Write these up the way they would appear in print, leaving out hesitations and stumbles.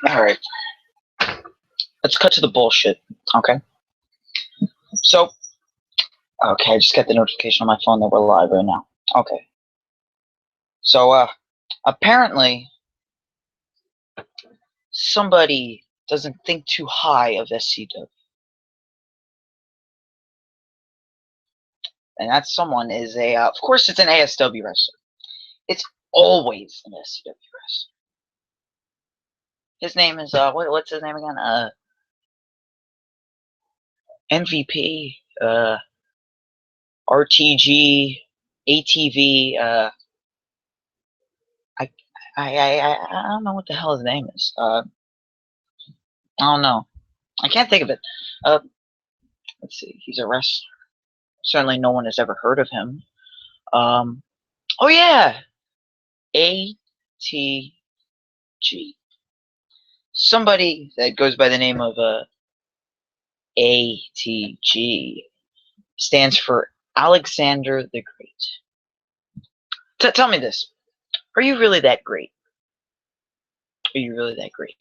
Alright, let's cut to the bullshit, okay? So, okay, I just got the notification on my phone that we're live right now. Okay. So, apparently, somebody doesn't think too high of S.C.W. And that someone is of course it's an A.S.W wrestler. It's always an S.C.W wrestler. His name is, what's his name again? MVP, R.T.G, A.T.V, I don't know what the hell his name is. I don't know. I can't think of it. Let's see. He's a wrestler. Certainly no one has ever heard of him. Oh yeah! A.T.G. Somebody that goes by the name of, A.T.G. stands for Alexander the Great. Tell me this. Are you really that great? Are you really that great?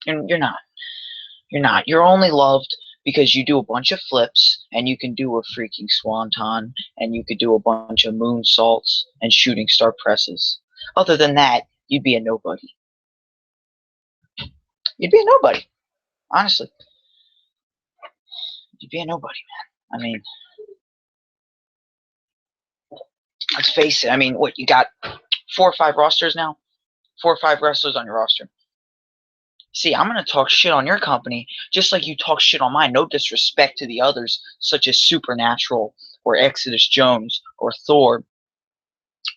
You're not. You're not. You're only loved because you do a bunch of flips, and you can do a freaking swanton, and you could do a bunch of moonsaults and shooting star presses. Other than that, you'd be a nobody. You'd be a nobody. Honestly. You'd be a nobody, man. I mean, let's face it. I mean, what, you got 4 or 5 rosters now? 4 or 5 wrestlers on your roster. See, I'm going to talk shit on your company just like you talk shit on mine. No disrespect to the others, such as Supernatural or Exodus Jones or Thor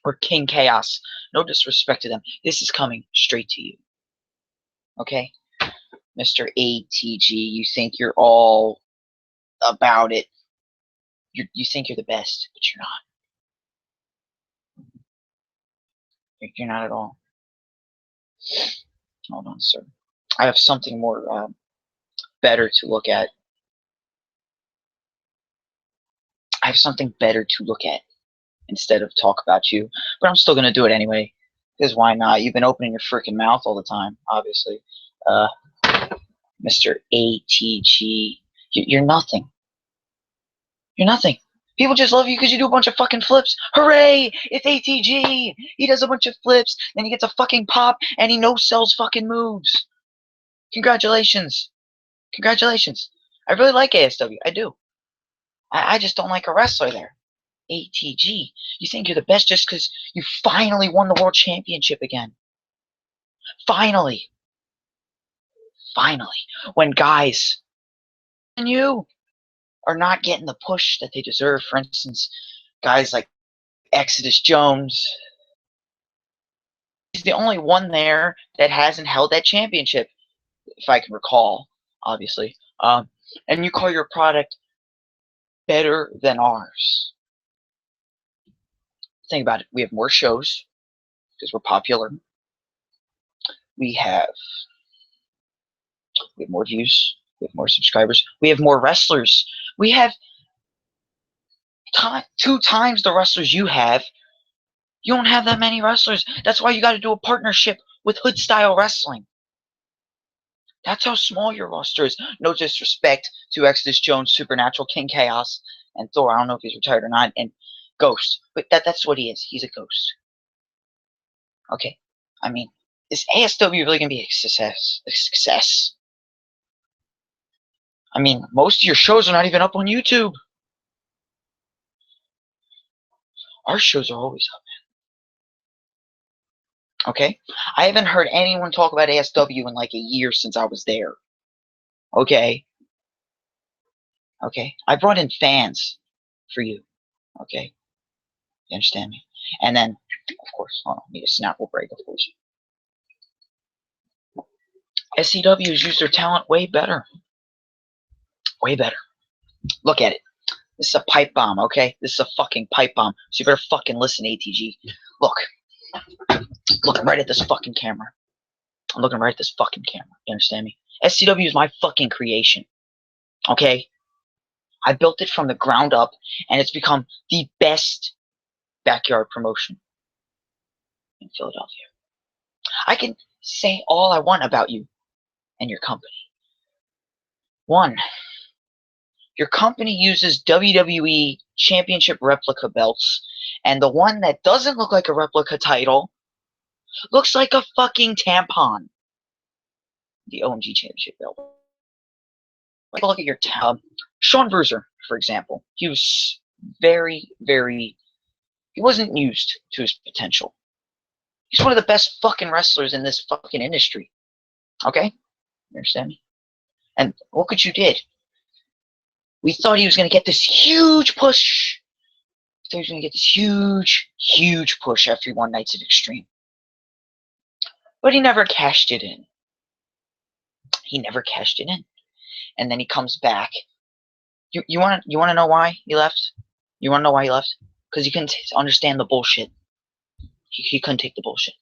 or King Chaos. No disrespect to them. This is coming straight to you. Okay? Mr. A.T.G., you think you're all about it. You think you're the best, but you're not. You're not at all. Hold on, sir. I have something more better to look at. I have something better to look at instead of talk about you. But I'm still going to do it anyway. Because why not? You've been opening your freaking mouth all the time, obviously. Mr. A.T.G. You're nothing. You're nothing. People just love you because you do a bunch of fucking flips. Hooray! It's A.T.G. He does a bunch of flips, then he gets a fucking pop, and he no-sells fucking moves. Congratulations. Congratulations. I really like A.S.W. I do. I just don't like a wrestler there. A.T.G. You think you're the best just because you finally won the world championship again. Finally. Finally. When guys and you are not getting the push that they deserve. For instance, guys like Exodus Jones. He's the only one there that hasn't held that championship, if I can recall, obviously. And you call your product better than ours. Think about it. We have more shows because we're popular. We have more views. We have more subscribers. We have more wrestlers. We have 2 times the wrestlers you have. You don't have that many wrestlers. That's why you got to do a partnership with Hood Style Wrestling. That's how small your roster is. No disrespect to Exodus Jones, Supernatural, King Chaos, and Thor. I don't know if he's retired or not, and Ghost. But that's what he is. He's a ghost. Okay. I mean, is A.S.W. really going to be a success? I mean, most of your shows are not even up on YouTube. Our shows are always up. Okay? I haven't heard anyone talk about A.S.W. in like a year since I was there. Okay? Okay? I brought in fans for you. Okay? You understand me? And then, of course, hold on, I need a Snapple break, of course. S.C.W. has used their talent way better. Way better. Look at it. This is a pipe bomb, okay? This is a fucking pipe bomb. So you better fucking listen, A.T.G. Look. Looking right at this fucking camera. I'm looking right at this fucking camera. You understand me? S.C.W. is my fucking creation. Okay? I built it from the ground up, and it's become the best backyard promotion in Philadelphia. I can say all I want about you. and your company. One, your company uses WWE Championship replica belts, and the one that doesn't look like a replica title looks like a fucking tampon. The OMG Championship belt. Take a look at your Sean Bruiser, for example. He was very, very. He wasn't used to his potential. He's one of the best fucking wrestlers in this fucking industry. Okay? You understand me? And look what you did. We thought he was going to get this huge push. We thought he was going to get this huge, huge push after he won Nights at Extreme. But he never cashed it in. He never cashed it in. And then he comes back. You want to know why he left? You want to know why he left? Because he couldn't understand the bullshit. He couldn't take the bullshit.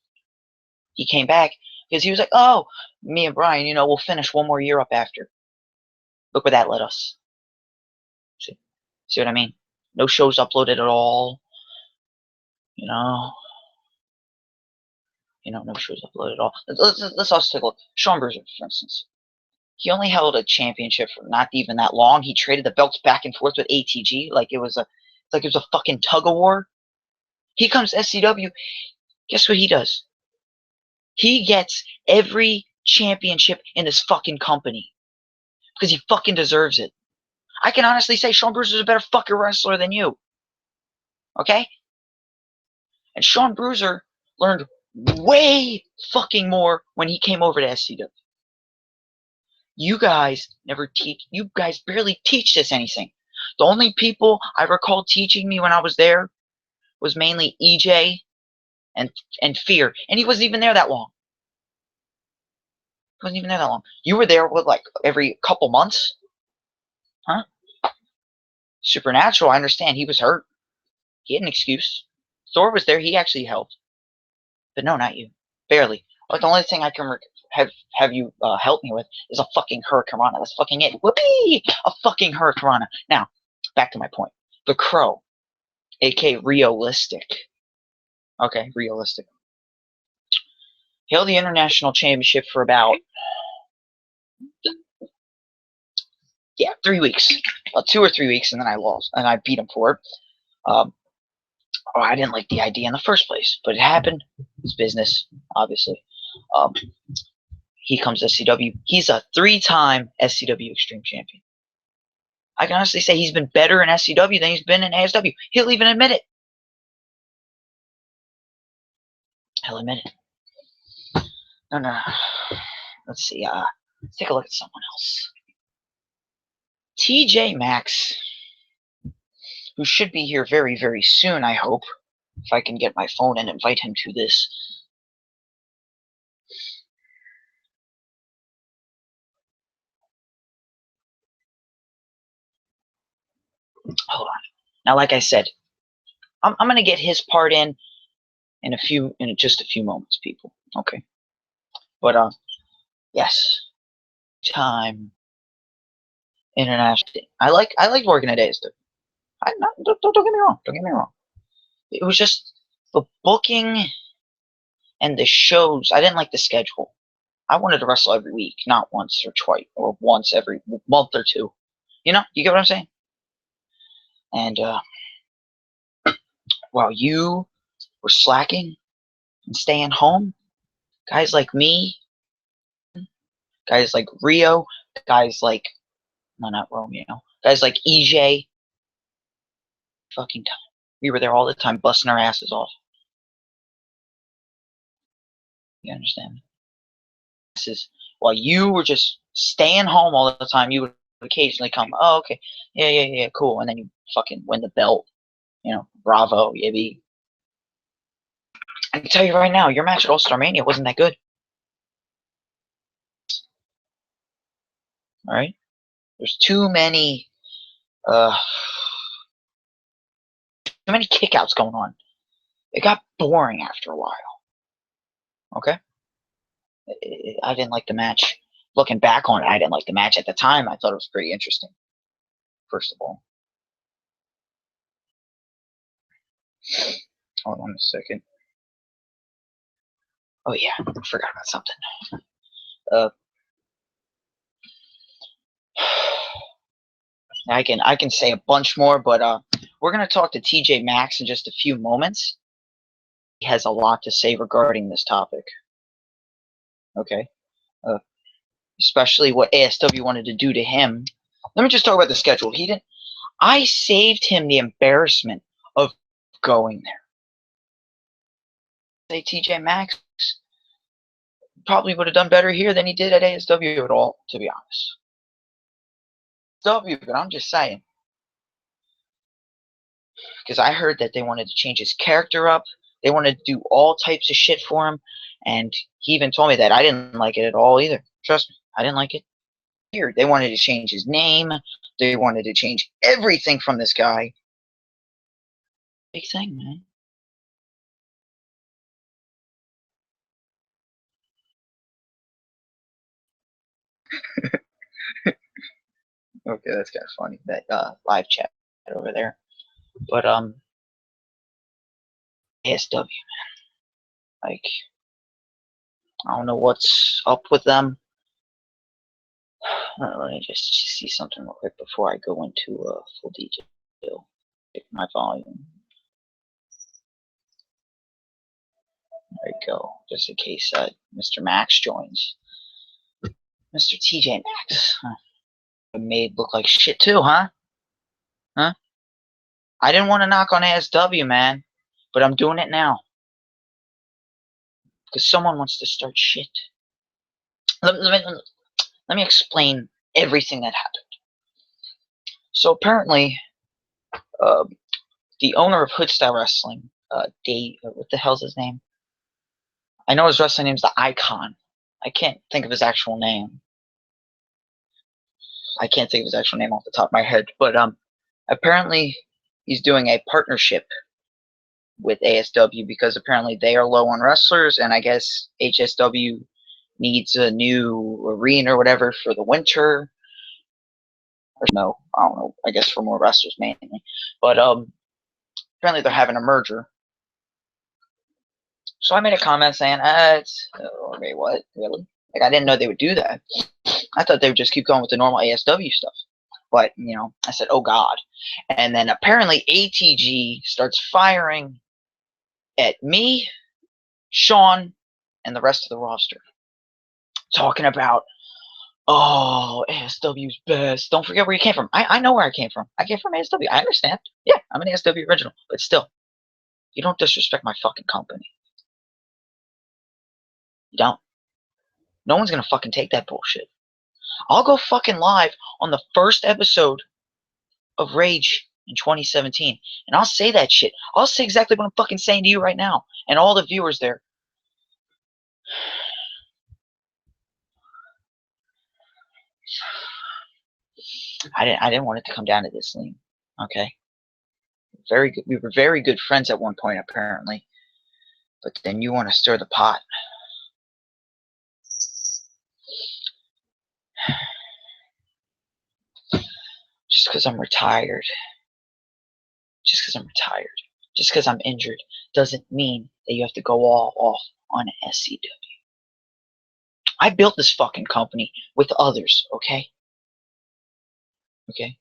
He came back because he was like, oh, me and Brian, we'll finish one more year up after. Look where that led us. See what I mean? No shows uploaded at all. No shows uploaded at all. Let's also take a look. Sean Bruiser, for instance. He only held a championship for not even that long. He traded the belts back and forth with A.T.G. like it was a fucking tug of war. He comes to S.W. Guess what he does? He gets every championship in this fucking company because he fucking deserves it. I can honestly say Sean Bruiser is a better fucking wrestler than you. Okay? And Sean Bruiser learned way fucking more when he came over to SCW. You guys barely teach us anything. The only people I recall teaching me when I was there was mainly EJ and Fear. And he wasn't even there that long. You were there with like every couple months? Huh? Supernatural, I understand. He was hurt. He had an excuse. Thor was there. He actually helped. But no, not you. Barely. Like the only thing I can have you help me with is a fucking Hurricanrana. That's fucking it. Whoopee! A fucking Hurricanrana. Now, back to my point. The Crow, aka Realistic. Okay, Realistic. He held the international championship for about 3 weeks. 2 or 3 weeks, and then I lost, and I beat him for it. I didn't like the idea in the first place, but it happened. It's business, obviously. He comes to SCW. He's a 3-time SCW Extreme Champion. I can honestly say he's been better in SCW than he's been in A.S.W. He'll even admit it. He'll admit it. No. Let's see. Let's take a look at someone else. TJ Maxx, who should be here very, very soon, I hope. If I can get my phone and invite him to this. Hold on. Now, like I said, I'm going to get his part in just a few moments, people. Okay. But, yes. Time. International. I like working at A.S.W. Don't get me wrong. Don't get me wrong. It was just the booking and the shows. I didn't like the schedule. I wanted to wrestle every week, not once or twice, or once every month or two. You get what I'm saying? And while you were slacking and staying home, guys like me, guys like Rio, guys like, no, not Romeo, guys like EJ, fucking time. We were there all the time, busting our asses off. You understand me? This is while you were just staying home all the time. You would occasionally come. Oh, okay, yeah, cool, and then you fucking win the belt. Bravo, yibby. I can tell you right now, your match at All-Star Mania wasn't that good. All right, there's too many kickouts going on. It got boring after a while. Okay, I didn't like the match. Looking back on it, I didn't like the match at the time. I thought it was pretty interesting. First of all, hold on a second. Oh yeah, I forgot about something. I can say a bunch more, but we're gonna talk to TJ Maxx in just a few moments. He has a lot to say regarding this topic. Okay, uh, especially what A.S.W wanted to do to him. Let me just talk about the schedule. He didn't. I saved him the embarrassment of going there. Say TJ Maxx probably would have done better here than he did at A.S.W at all, to be honest. But I'm just saying. Because I heard that they wanted to change his character up. They wanted to do all types of shit for him. And he even told me that. I didn't like it at all either. Trust me, I didn't like it. Here, they wanted to change his name. They wanted to change everything from this guy. Big thing, man. Okay, that's kind of funny. That live chat over there. But A.S.W, man. Like, I don't know what's up with them. Let me just see something real quick before I go into full detail. Pick my volume. There you go. Just in case Mr. Max joins. Mr. TJ Maxx. Huh. Made look like shit too, huh? Huh? I didn't want to knock on A.S.W, man, but I'm doing it now. Because someone wants to start shit. Let me explain everything that happened. So apparently, the owner of Hood-Style Wrestling, Dave, what the hell's his name? I know his wrestling name's the Icon. I can't think of his actual name. I can't think of his actual name off the top of my head, but apparently he's doing a partnership with A.S.W because apparently they are low on wrestlers, and I guess H.S.W needs a new arena or whatever for the winter. Or no, I don't know. I guess for more wrestlers mainly, but apparently they're having a merger. So I made a comment saying, wait, what? Really? Like, I didn't know they would do that. I thought they would just keep going with the normal A.S.W stuff. But, you know, I said, oh, God. And then apparently A.T.G starts firing at me, Sean, and the rest of the roster. Talking about, oh, A.S.W's best. Don't forget where you came from. I know where I came from. I came from A.S.W. I understand. Yeah, I'm an A.S.W original. But still, you don't disrespect my fucking company. You don't. No one's gonna fucking take that bullshit. I'll go fucking live on the first episode of Rage in 2017, and I'll say that shit. I'll say exactly what I'm fucking saying to you right now, and all the viewers there. I didn't want it to come down to this, Liam. Okay. Very good. We were very good friends at one point, apparently. But then you want to stir the pot. Just because I'm retired. Just because I'm retired. Just because I'm injured doesn't mean that you have to go all off on S.C.W. I built this fucking company with others, okay? Okay?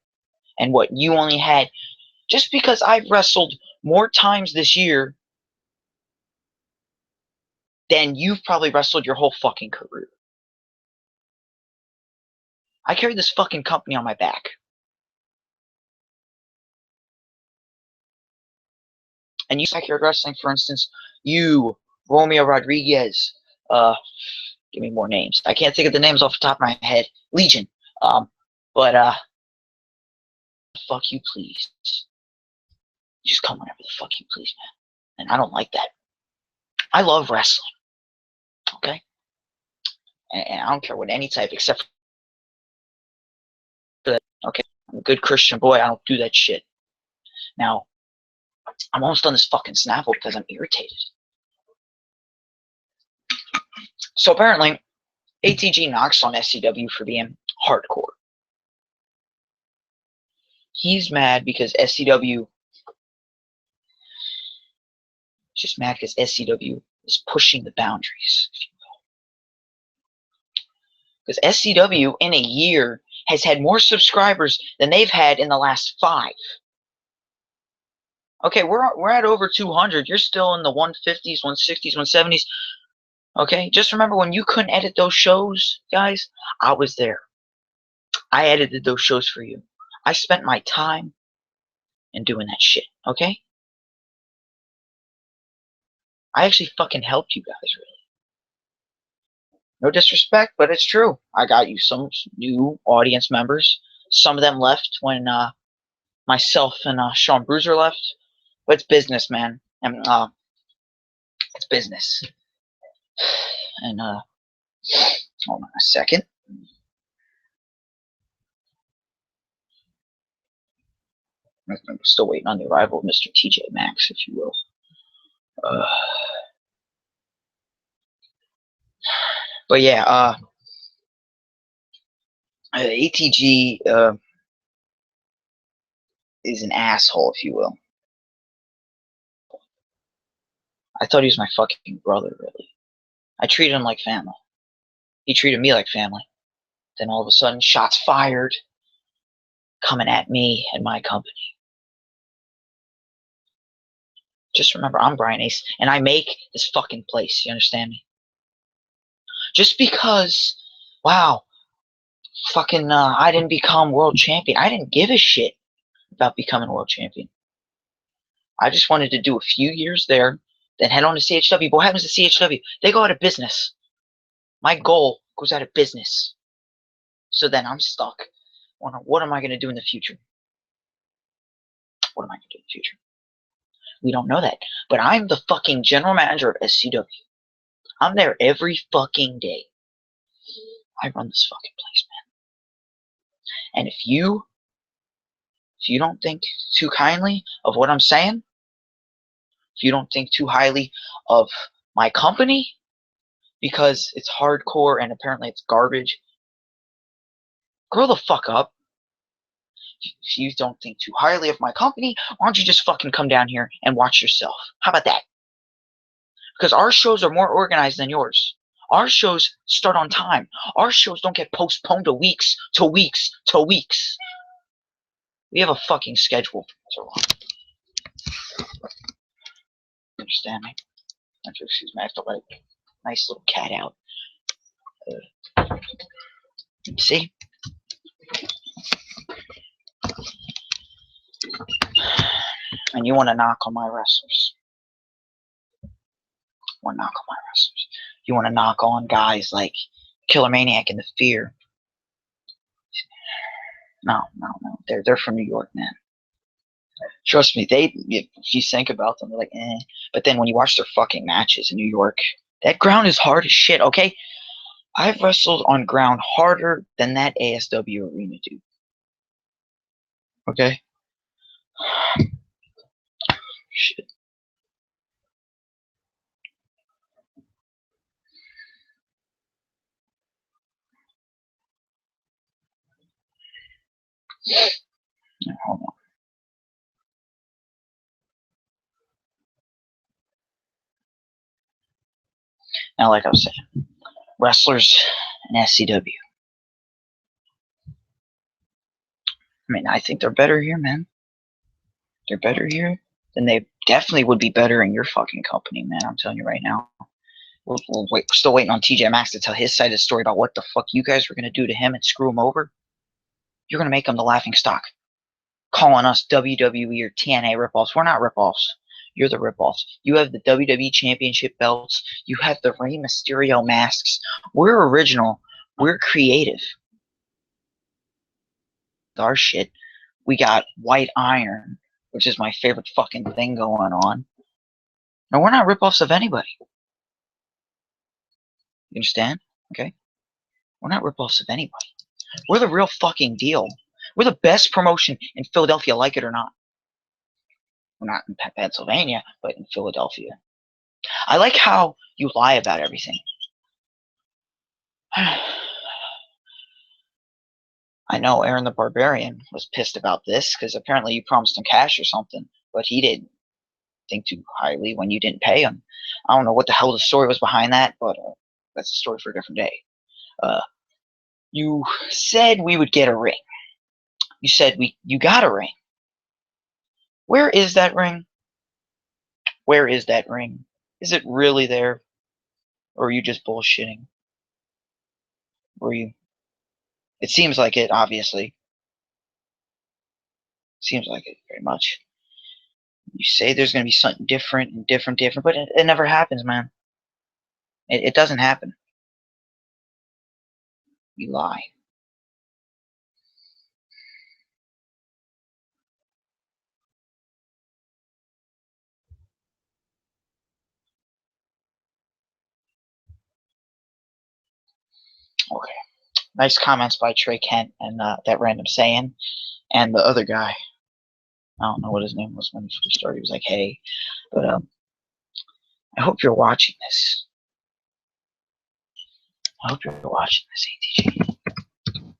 And what you only had, just because I've wrestled more times this year than you've probably wrestled your whole fucking career. I carry this fucking company on my back. And you backyard wrestling, for instance, you, Romeo Rodriguez, give me more names. I can't think of the names off the top of my head. Legion. But fuck you, please. Just come whenever the fuck you please, man. And I don't like that. I love wrestling. Okay? And I don't care what any type, except for that. Okay? I'm a good Christian boy. I don't do that shit. Now, I'm almost on this fucking Snapple because I'm irritated. So apparently, A.T.G knocks on S.C.W for being hardcore. He's mad because S.C.W. just mad because S.C.W is pushing the boundaries, if you will. Because S.C.W. in a year has had more subscribers than they've had in the last 5. Okay, we're at over 200. You're still in the 150s, 160s, 170s. Okay, just remember when you couldn't edit those shows, guys, I was there. I edited those shows for you. I spent my time in doing that shit, okay? I actually fucking helped you guys, really. No disrespect, but it's true. I got you some new audience members. Some of them left when myself and Sean Bruiser left. But it's business, man. And it's business. And hold on a second. I'm still waiting on the arrival of Mr. TJ Maxx, if you will. But yeah, A.T.G is an asshole, if you will. I thought he was my fucking brother, really. I treated him like family. He treated me like family. Then all of a sudden, shots fired, coming at me and my company. Just remember, I'm Brian Ace, and I make this fucking place. You understand me? Just because, wow, fucking, I didn't become world champion. I didn't give a shit about becoming world champion. I just wanted to do a few years there, then head on to CHW. But what happens to CHW? They go out of business. My goal goes out of business. So then I'm stuck. What am I going to do in the future? What am I going to do in the future? We don't know that. But I'm the fucking general manager of SCW. I'm there every fucking day. I run this fucking place, man. And if you don't think too kindly of what I'm saying, if you don't think too highly of my company, because it's hardcore and apparently it's garbage, grow the fuck up. If you don't think too highly of my company, why don't you just fucking come down here and watch yourself? How about that? Because our shows are more organized than yours. Our shows start on time. Our shows don't get postponed to weeks, to weeks, to weeks. We have a fucking schedule. Understand me? Excuse me, I have to let a nice little cat out. See? And you want to knock on my wrestlers. You want to knock on guys like Killer Maniac and The Fear. No. They're from New York, man. Trust me, if you think about them, they're like, eh. But then when you watch their fucking matches in New York, that ground is hard as shit, okay? I've wrestled on ground harder than that A.S.W. arena, dude. Okay? Shit. Hold on. Now, like I was saying, wrestlers in SCW. I mean, I think they're better here, man. They're better here than they definitely would be better in your fucking company, man. I'm telling you right now. We're still waiting on TJ Maxx to tell his side of the story about what the fuck you guys were going to do to him and screw him over. You're going to make him the laughing stock. Calling us WWE or TNA ripoffs. We're not ripoffs. You're the ripoffs. You have the WWE Championship belts. You have the Rey Mysterio masks. We're original. We're creative. Our shit. We got White Iron, which is my favorite fucking thing going on. No, we're not ripoffs of anybody. You understand? Okay? We're not ripoffs of anybody. We're the real fucking deal. We're the best promotion in Philadelphia, like it or not. We're not in Pennsylvania, but in Philadelphia. I like how you lie about everything. I know Aaron the Barbarian was pissed about this because apparently you promised him cash or something, but he didn't think too highly when you didn't pay him. I don't know what the hell the story was behind that, but that's a story for a different day. You said we would get a ring. You said you got a ring. Where is that ring? Where is that ring? Is it really there? Or are you just bullshitting? Were you? It seems like it, obviously. Seems like it very much. You say there's going to be something different and different, but it never happens, man. It doesn't happen. You lie. Okay. Nice comments by Trey Kent and that random saying. And the other guy. I don't know what his name was when he first started. He was like, hey. But I hope you're watching this. I hope you're watching this, A.T.G.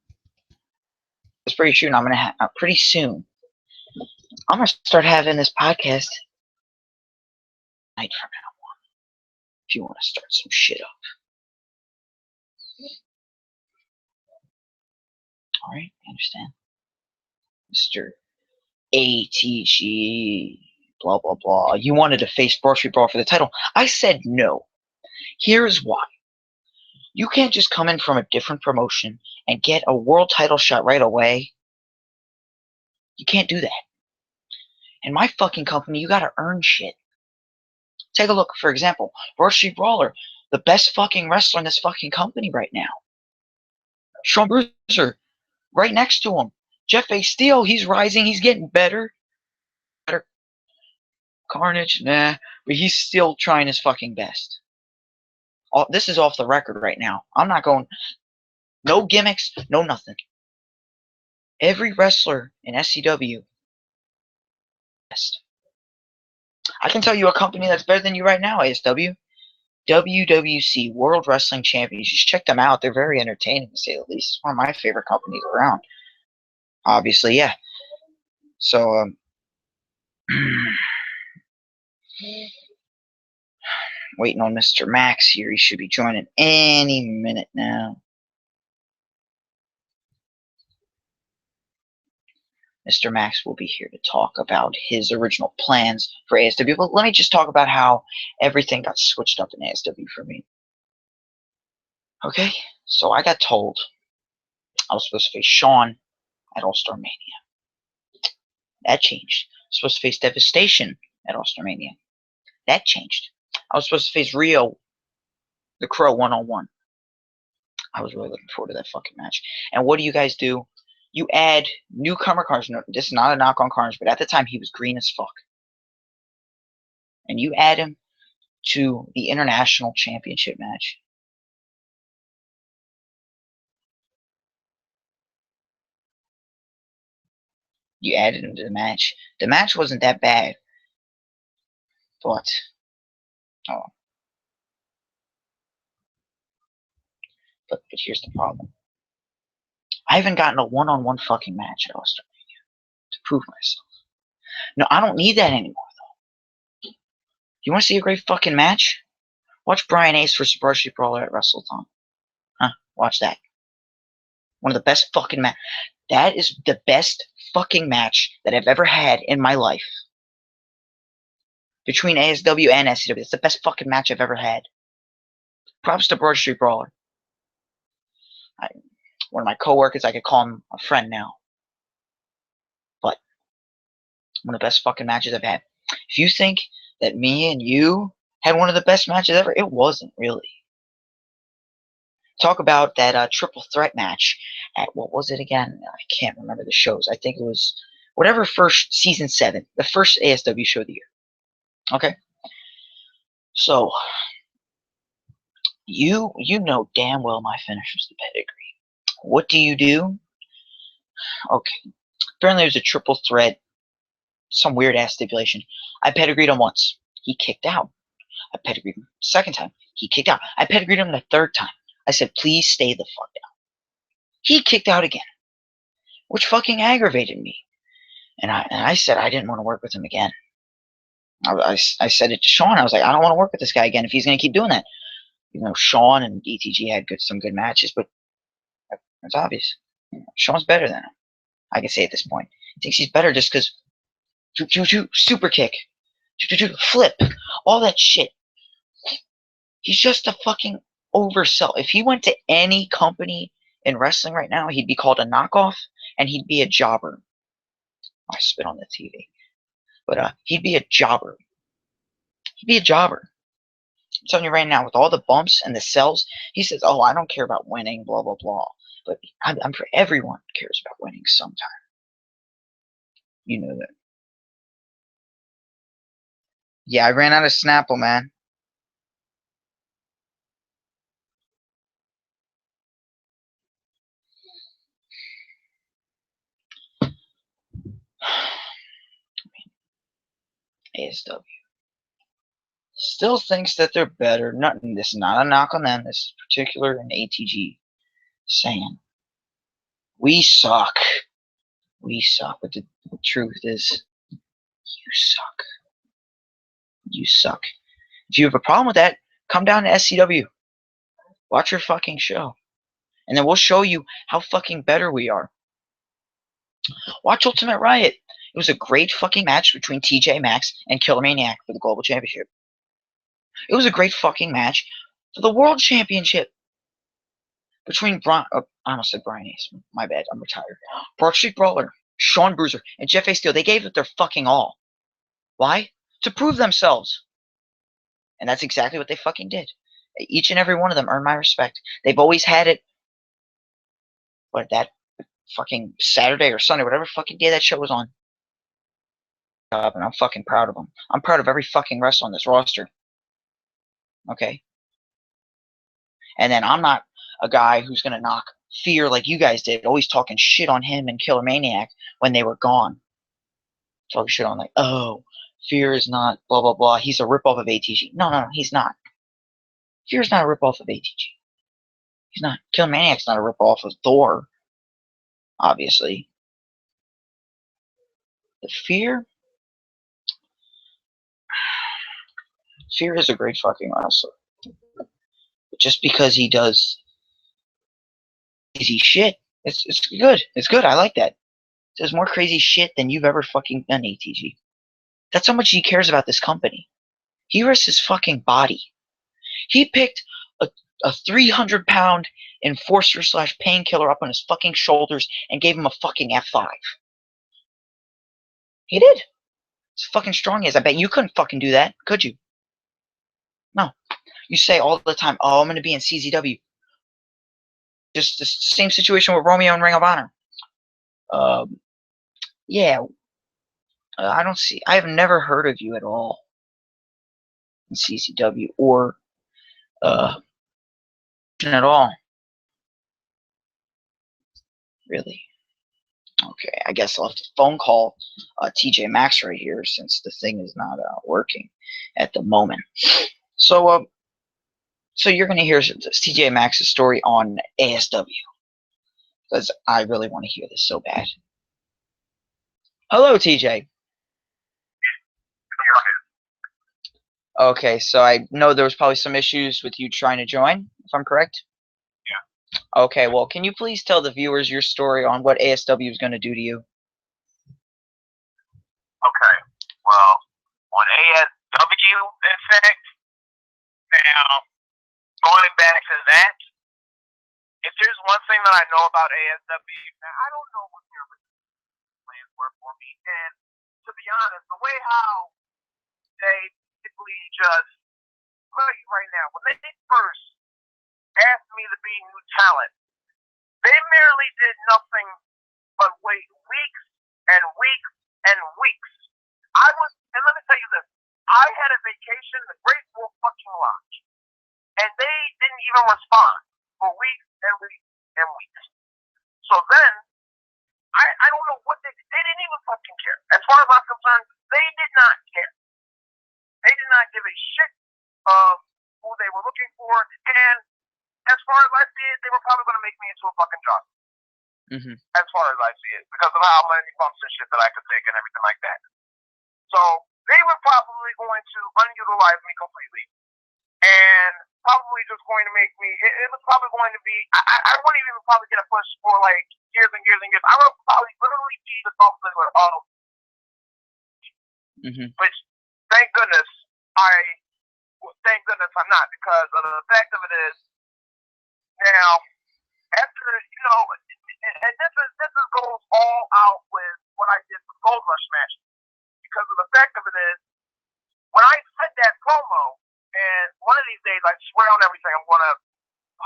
It's pretty soon. Pretty soon. I'm gonna start having this podcast night from now on. If you want to start some shit up. All right, I understand, Mr. A.T.G. Blah blah blah. You wanted to face Grocery Brawl for the title. I said no. Here's why. You can't just come in from a different promotion and get a world title shot right away. You can't do that. In my fucking company, you gotta earn shit. Take a look, for example, Grocery Brawler, the best fucking wrestler in this fucking company right now. Sean Bruiser, right next to him. Jeff A. Steele, he's rising, he's getting better. Carnage, nah, but he's still trying his fucking best. This is off the record right now. I'm not going, no gimmicks, no nothing. Every wrestler in A.S.W. best. I can tell you a company that's better than you right now, A.S.W. WWC, World Wrestling Champions. Just check them out. They're very entertaining, to say the least. It's one of my favorite companies around. Obviously, yeah. So, waiting on Mr. Max here. He should be joining any minute now. Mr. Max will be here to talk about his original plans for A.S.W. But let me just talk about how everything got switched up in A.S.W. for me. Okay, so I got told I was supposed to face Sean at All-Star Mania. That changed. I was supposed to face Devastation at All-Star Mania. That changed. I was supposed to face Rio, the Crow, one-on-one. I was really looking forward to that fucking match. And what do you guys do? You add newcomer Carnage. No, this is not a knock on Carnage, but at the time he was green as fuck. And you add him to the International Championship match. You added him to the match. The match wasn't that bad. But, but here's the problem. I haven't gotten a one-on-one fucking match at All-Star Mania to prove myself. No, I don't need that anymore, though. You want to see a great fucking match? Watch Brian Ace versus Grocery Brawler at WrestleTon. Huh? Watch that. One of the best fucking match. That is the best fucking match that I've ever had in my life. Between A.S.W. and A.S.W. It's the best fucking match I've ever had. Props to Grocery Brawler. One of my coworkers, I could call him a friend now. But one of the best fucking matches I've had. If you think that me and you had one of the best matches ever, it wasn't really. Talk about that triple threat match at, what was it again? I can't remember the shows. I think it was whatever first season 7, the first A.S.W. show of the year. Okay. So you know damn well my finish was the pedigree. What do you do? Okay. Apparently there's a triple threat, some weird ass stipulation. I pedigreed him once. He kicked out. I pedigreed him second time. He kicked out. I pedigreed him the third time. I said, please stay the fuck down. He kicked out again, which fucking aggravated me. And I said I didn't want to work with him again. I said it to Sean. I was like, I don't want to work with this guy again if he's going to keep doing that. You know, Sean and A.T.G had some good matches, but It's obvious. Sean's better than him. I can say at this point. He thinks he's better just because super kick, flip, all that shit. He's just a fucking oversell. If he went to any company in wrestling right now, he'd be called a knockoff and he'd be a jobber. I spit on the TV. But he'd be a jobber. He'd be a jobber. I'm telling you right now, with all the bumps and the sells, he says, oh, I don't care about winning, blah, blah, blah. But I'm sure everyone cares about winning sometime. You know that. Yeah, I ran out of Snapple, man. A.S.W. still thinks that they're better. This is not a knock on them. This is particular in A.T.G. saying, we suck. We suck. But the truth is, you suck. You suck. If you have a problem with that, come down to SCW. Watch your fucking show. And then we'll show you how fucking better we are. Watch Ultimate Riot. It was a great fucking match between TJ Maxx and Killer Maniac for the Global Championship. It was a great fucking match for the World Championship between I almost said Brian Ace. My bad. I'm retired. Broad Street Brawler, Sean Bruiser, and Jeff A. Steele. They gave it their fucking all. Why? To prove themselves. And that's exactly what they fucking did. Each and every one of them earned my respect. They've always had it. What, that fucking Saturday or Sunday, whatever fucking day that show was on. And I'm fucking proud of them. I'm proud of every fucking wrestler on this roster. Okay? And then I'm not a guy who's going to knock Fear like you guys did, always talking shit on him and Killer Maniac when they were gone. Talking shit on like, oh, Fear is not blah, blah, blah. He's a ripoff of A.T.G. No, he's not. Fear's not a ripoff of A.T.G. He's not. Killer Maniac's not a ripoff of Thor, obviously. The Fear is a great fucking wrestler. But just because he does crazy shit, it's good. It's good. I like that. It does more crazy shit than you've ever fucking done, A.T.G. That's how much he cares about this company. He risks his fucking body. He picked a 300-pound enforcer / painkiller up on his fucking shoulders and gave him a fucking F5. He did. It's fucking strong he is. I bet you couldn't fucking do that, could you? No. You say all the time, oh, I'm going to be in CZW. Just the same situation with Romeo and Ring of Honor. Yeah. I have never heard of you at all in CZW or at all. Really? Okay, I guess I'll have to phone call TJ Maxx right here since the thing is not working at the moment. So you're going to hear TJ Maxx's story on A.S.W. because I really want to hear this so bad. Hello, TJ. Okay, so I know there was probably some issues with you trying to join, if I'm correct? Yeah. Okay, well, can you please tell the viewers your story on what A.S.W. is going to do to you? Okay, well, on A.S.W., in fact, now, going back to that, if there's one thing that I know about A.S.W., now, I don't know what their plans were for me, and to be honest, the way how they typically just, tell you right now, when they first asked me to be new talent, they merely did nothing but wait weeks and weeks and weeks. And let me tell you this, I had a vacation in the Great Wolf fucking Lodge, and they didn't even respond for weeks and weeks and weeks. So then, I don't know what they didn't even fucking care. As far as I'm concerned, they did not care. They did not give a shit of who they were looking for, and as far as I see it, they were probably going to make me into a fucking job. Mm-hmm. As far as I see it, because of how many bumps and shit that I could take and everything like that. So they were probably going to unutilize me completely. And probably just going to make me. It was probably going to be. I wouldn't even probably get a push for like years and years and years. I would probably literally be the top player of. Which, thank goodness, I'm not, because of the fact of it is now after and this goes all out with what I did with Gold Rush match, because of the fact of it is when I said that promo, and one of these days I swear on everything I'm going to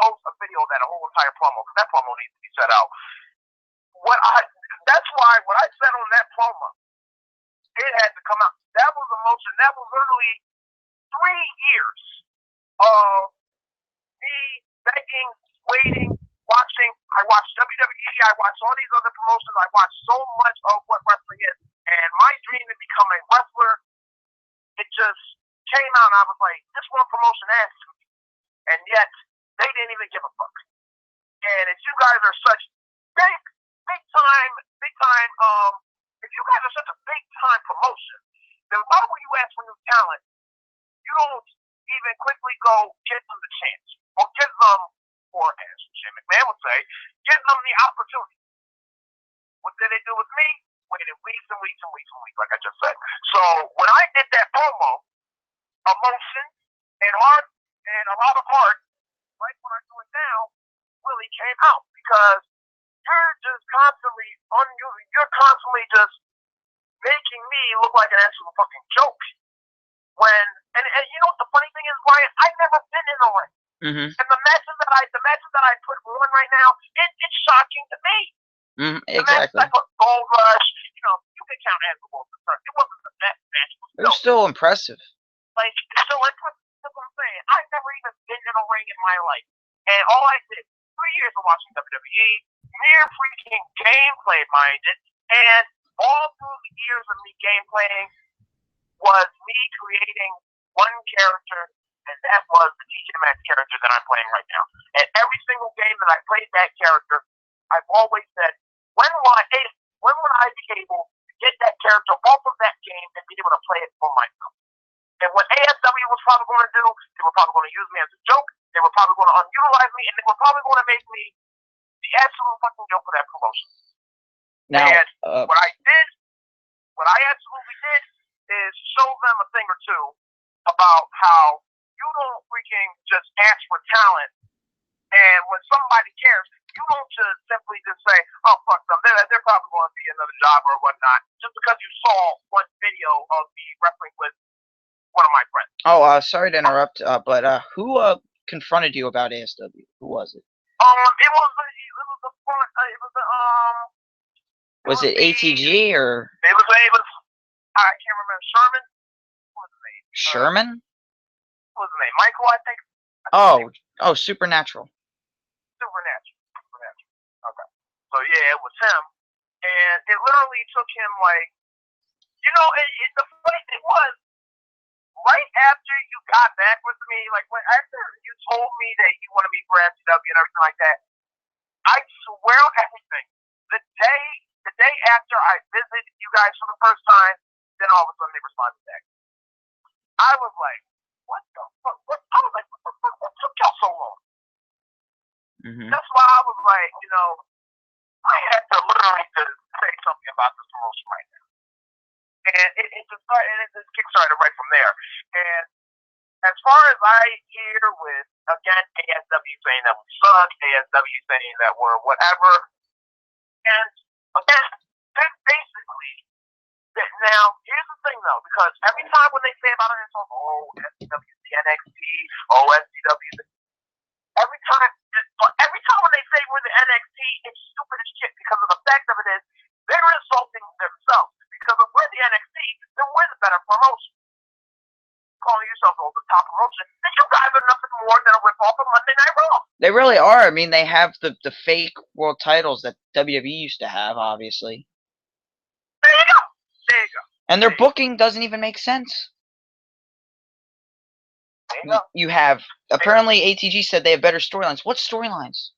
post a video of that whole entire promo, because that promo needs to be set out. That's why what I said on that promo, it had to come out. That was emotion. That was literally 3 years of me begging, waiting, watching. I watched WWE. I watched all these other promotions. I watched so much of what wrestling is. And my dream to become a wrestler, it just came out, and I was like, this one promotion asked me. And yet, they didn't even give a fuck. And if you guys are such big time, if you guys are such a big time promotion, then why would you ask for new talent? You don't even quickly go give them the chance, or give them, or as Jim McMahon would say, give them the opportunity. What did they do with me? Waited weeks and weeks and weeks and weeks, like I just said. So when I did that promo, emotion and heart and a lot of heart, like what I do it now, really came out, because you're just constantly just making me look like an actual fucking joke. And you know what the funny thing is, Brian? I've never been in a ring. And the matches that I put on right now, it's shocking to me. Exactly. The matches I put Gold Rush, you can count A.S.W. It wasn't the best match. It was still impressive. Like, so that's what I'm saying. I've never even been in a ring in my life. And all I did, 3 years of watching WWE, mere freaking gameplay minded, and all through the years of me gameplaying was me creating one character, and that was the TJ Maxx character that I'm playing right now. And every single game that I played that character, I've always said, when will I be able to get that character off of that game and be able to play it for myself? And what A.S.W. was probably going to do, they were probably going to use me as a joke, they were probably going to unutilize me, and they were probably going to make me the absolute fucking joke of that promotion. Now, and what I absolutely did is show them a thing or two about how you don't freaking just ask for talent, and when somebody cares, you don't just simply just say, oh, fuck them, they're probably going to be another job or whatnot, just because you saw one video of me wrestling with one of my friends. Oh, sorry to interrupt, but who confronted you about A.S.W.? Who was it? Was it A.T.G. or? It was I can't remember. Sherman? What was his name? Sherman? What was his name? Michael, I think. Oh, Supernatural. Okay. So yeah, it was him, and it literally took him like, the funny thing was, right after you got back with me, like after you told me that you want to meet for A.S.W. and everything like that, I swear on everything, the day after I visited you guys for the first time, then all of a sudden they responded back. I was like, what the fuck? I was like, what the fuck? What took y'all so long? That's why I was like, I had to literally just say something about this promotion right now. And it just kickstarted right from there. And as far as I hear with, again, A.S.W. saying that we suck, A.S.W. saying that we're whatever, and again, that's basically, now, here's the thing though, because every time when they say about it, it's like, S.W. the NXT, S.W. Every time when they say we're the NXT, it's stupid as shit, because of the fact of it is, they're insulting themselves. Because if we're the NXT, then we're the better promotion. Calling yourself the top promotion, then you guys are nothing more than a rip-off of Monday Night Raw. They really are. I mean, they have the fake world titles that WWE used to have, obviously. There you go. And their booking doesn't even make sense. You have, apparently A.T.G. said they have better storylines. What storylines?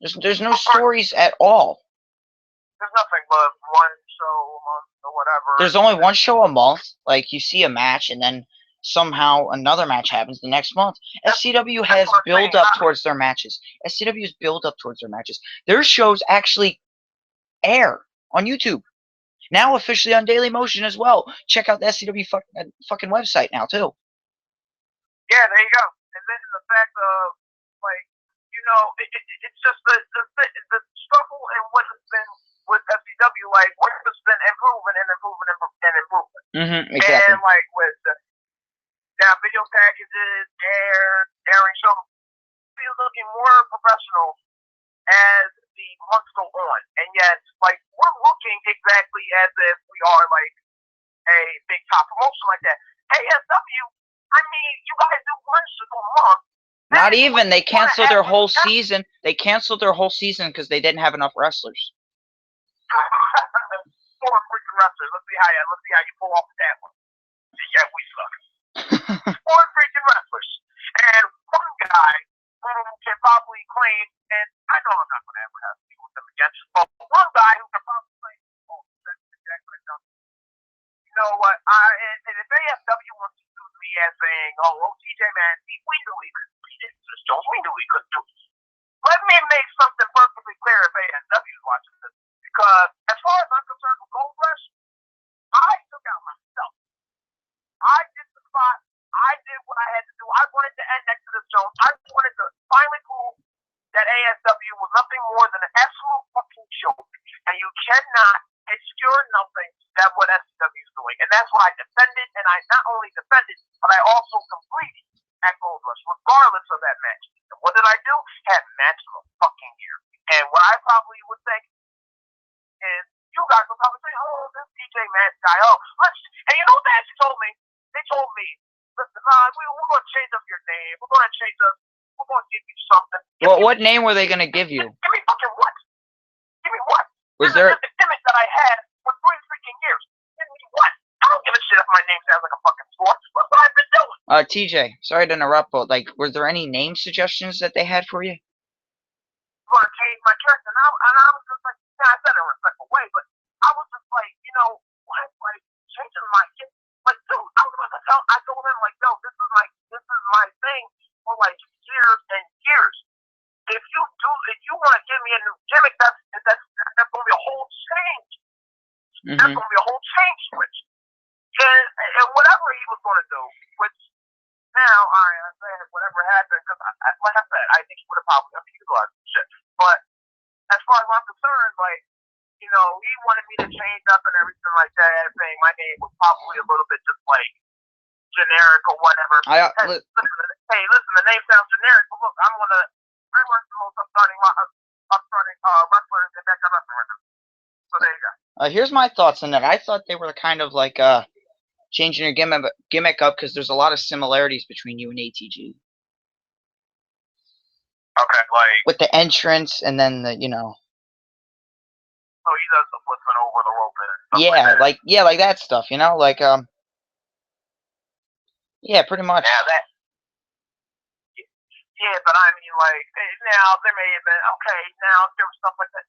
There's no stories at all. There's nothing but one show a month or whatever. There's only one show a month. Like, you see a match, and then somehow another match happens the next month. SCW has build up towards their matches. SCW's build up towards their matches. Their shows actually air on YouTube. Now officially on Daily Motion as well. Check out the SCW fucking website now too. Yeah, there you go. And then the fact of, like, you know, it's just the struggle and what has been with SCW, like, what has been improving and improving and improving. Exactly. And, like, with now video packages, airing shows, it's looking more professional as the months go on. And yet, like, we're looking exactly as if we are, like, a big top promotion like that. A.S.W., I mean, you guys do one show a month. Not even. They canceled their whole season. They canceled their whole season because they didn't have enough wrestlers. 4 freaking wrestlers. Let's see how you pull off that one. Yeah, we suck. 4 freaking wrestlers. And one guy who can probably claim, and I know I'm not going to ever have to deal with them again, but one guy who can probably claim, oh, that's exactly what I've done. You know what? And if A.S.W. wants to use me as saying, oh, TJ, man, we knew he could beat it. We knew he couldn't do it. Let me make something perfectly clear if A.S.W. is watching this. Because as far as I'm concerned with Gold Rush, I took out myself. I did the spot. I did what I had to do. I wanted to end next to this Jones. I wanted to finally prove that A.S.W. was nothing more than an absolute fucking joke. And you cannot obscure nothing that what SCW is doing. And that's why I defended, and I not only defended, but I also completed at Gold Rush, regardless of that match. And what did I do? Had match of the fucking year. And what I probably would think is, you guys will probably say, oh, this DJ Matt guy, oh, let's, and you know what they actually told me? They told me, listen, we're going to change up your name. We're going to give you something. Well, what name were they going to give you? Give me fucking what? Give me what? Was there a gimmick that I had for 3 freaking years? Give me what? I don't give a shit if my name sounds like a fucking sport. That's what I've been doing. TJ, sorry to interrupt, but, like, were there any name suggestions that they had for you? I'm going to change my character. And I was just like, yeah, I said it in a respectful way, but I was just like, you know, what? Like, changing my kid. Like, dude, I told him, like, no, this is my thing for, like, years and years. If you want to give me a new gimmick, that's going to be a whole change. That's going to be a whole change switch. And whatever he was going to do, which now I understand whatever happened, because like I said, I think he would have probably utilized shit. But as far as I'm concerned, like, you know, he wanted me to change up and everything like that, saying my name was probably a little bit just like generic or whatever. Listen, the name sounds generic, but look, I'm one of the most upstarting wrestlers in that wrestling right now. So there you go. Here's my thoughts on that. I thought they were kind of like changing your gimmick up because there's a lot of similarities between you and A.T.G. Okay, like with the entrance and then the, you know. So he does the flipping over the rope and stuff like that stuff, you know, like yeah, pretty much. Yeah, but I mean, like, now there may have been now there was stuff like that.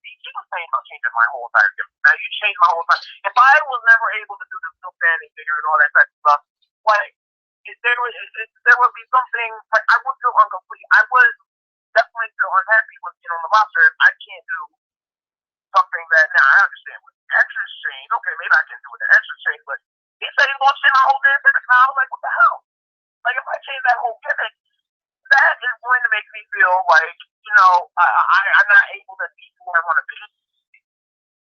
He was saying about changing my whole entire gimmick. Now you changed my whole entire. If I was never able to do the still standing figure and all that type of stuff, like there would be something like I would feel incomplete. I would definitely feel unhappy with on the roster if I can't do something that now I understand with extra change. Okay, maybe I can do with the extra change, but he said he wants to change my whole damn gimmick. Now I was like, what the hell? Like if I change that whole gimmick, that is going to make me feel like, you know, I'm not able to be who I want to be.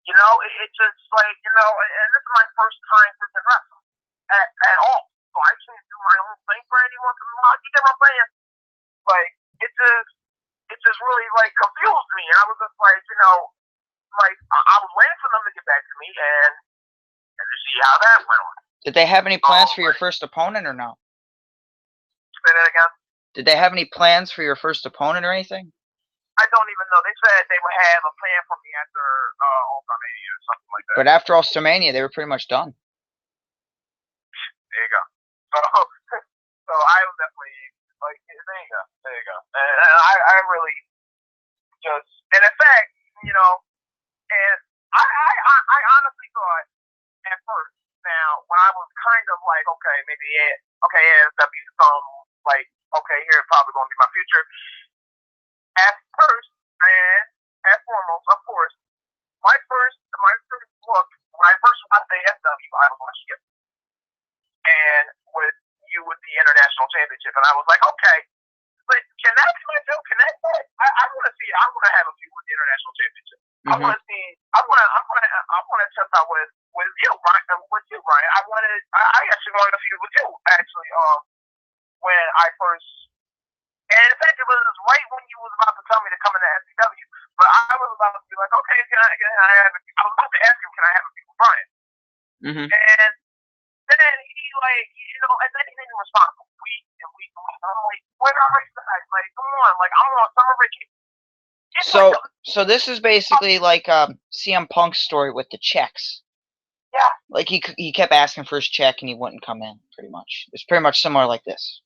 You know, it's just like, you know, and this is my first time freaking wrestling at all. So I can't do my own thing for anyone. You get what I'm saying? Like, it just really, like, confused me. And I was just like, you know, like, I was waiting for them to get back to me and to see how that went on. Did they have any plans for your first opponent or no? Say that again? Did they have any plans for your first opponent or anything? I don't even know. They said they would have a plan for me after All-Star-Mania or something like that. But after All-Star-Mania, they were pretty much done. There you go. So I was definitely like, there you go. And I really just, and in fact, you know, and I honestly thought at first, now when I was kind of like, okay, maybe okay, A.S.W. Like, okay, here's probably going to be my future. At first, and at foremost, of course, my first look, when I first watched A.S.W., I was watching it, and with the International Championship, and I was like, okay, but can that be my joke? Can that be? I want to see. I want to have a few with the International Championship. I want to see. I want to test out with you, Ryan. With you, Ryan. I actually wanted to feud with you. Actually, when I first, and in fact, it was right when you was about to tell me to come into A.S.W. But I was about to be like, okay, can I have? I was about to ask him, can I have a feud with Ryan? And then he and then he didn't respond for a week and week and week. I'm like, where are you guys? Like, come on, like I'm on summer vacation. So this is basically like CM Punk's story with the checks. Yeah. Like he kept asking for his check and he wouldn't come in. Pretty much, it's pretty much similar like this.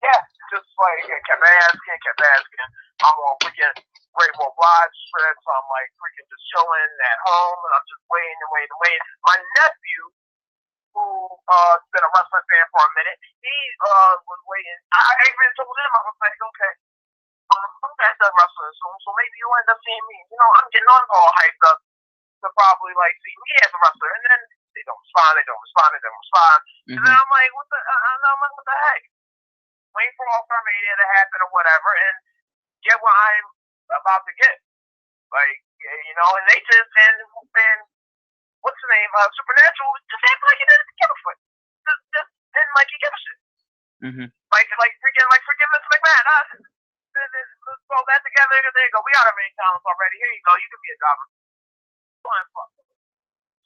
Yeah, just like kept asking. I'm on freaking Great Wall Lodge trips. I'm like freaking just chilling at home, and I'm just waiting. My nephew, who's been a wrestling fan for a minute, he was waiting. I even told him, I was like, okay, I'm back to wrestling soon, so maybe you'll end up seeing me. I'm getting on all hyped up to probably like see me as a wrestler, and then they don't respond. And then I'm like, what the heck? Waiting for All-Star-Mania to happen or whatever, and get what I'm about to get. Like, and they just, and what's the name? Supernatural just act like he didn't give a fuck. Just didn't like he give a shit. Like freaking Mr. McMahon. Let's throw that together. There you go. We got our main talents already. Here you go. You can be a jobber. Fine, fuck.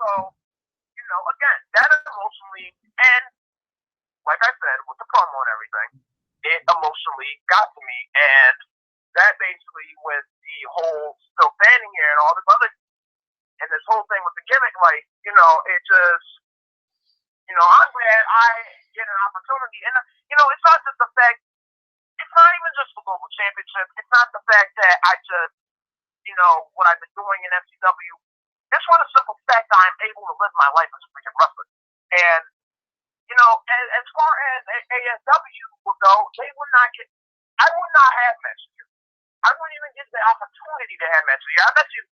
So, again, that emotionally, and like I said, with the promo and everything, it emotionally got to me, and that basically with the whole still standing here and all this other, and this whole thing with the gimmick, like, it just, I'm glad I get an opportunity, and, it's not just the fact, it's not even just the global championship, it's not the fact that I just, what I've been doing in FCW, it's for the simple fact that I'm able to live my life as a freaking wrestler, and, as far as A.S.W. will go, they would not get, I would not have matches here. I wouldn't even get the opportunity to have matches here. I bet you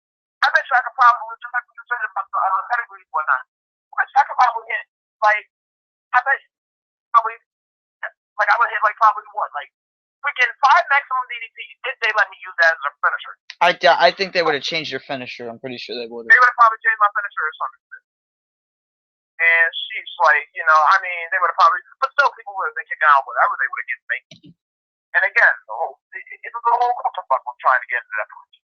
I could probably, just like we said about the pedigrees and whatnot, I could probably hit, like, I bet probably, like, I would hit, like, probably what, like, freaking 5 maximum DDTs if they let me use that as a finisher. I think they would have changed their finisher. I'm pretty sure they would have. They would have probably changed my finisher or something. And she's like, they would have probably, but still people would have been kicking out whatever they would have given me. And again, it was a whole clusterfuck of trying to get into that position.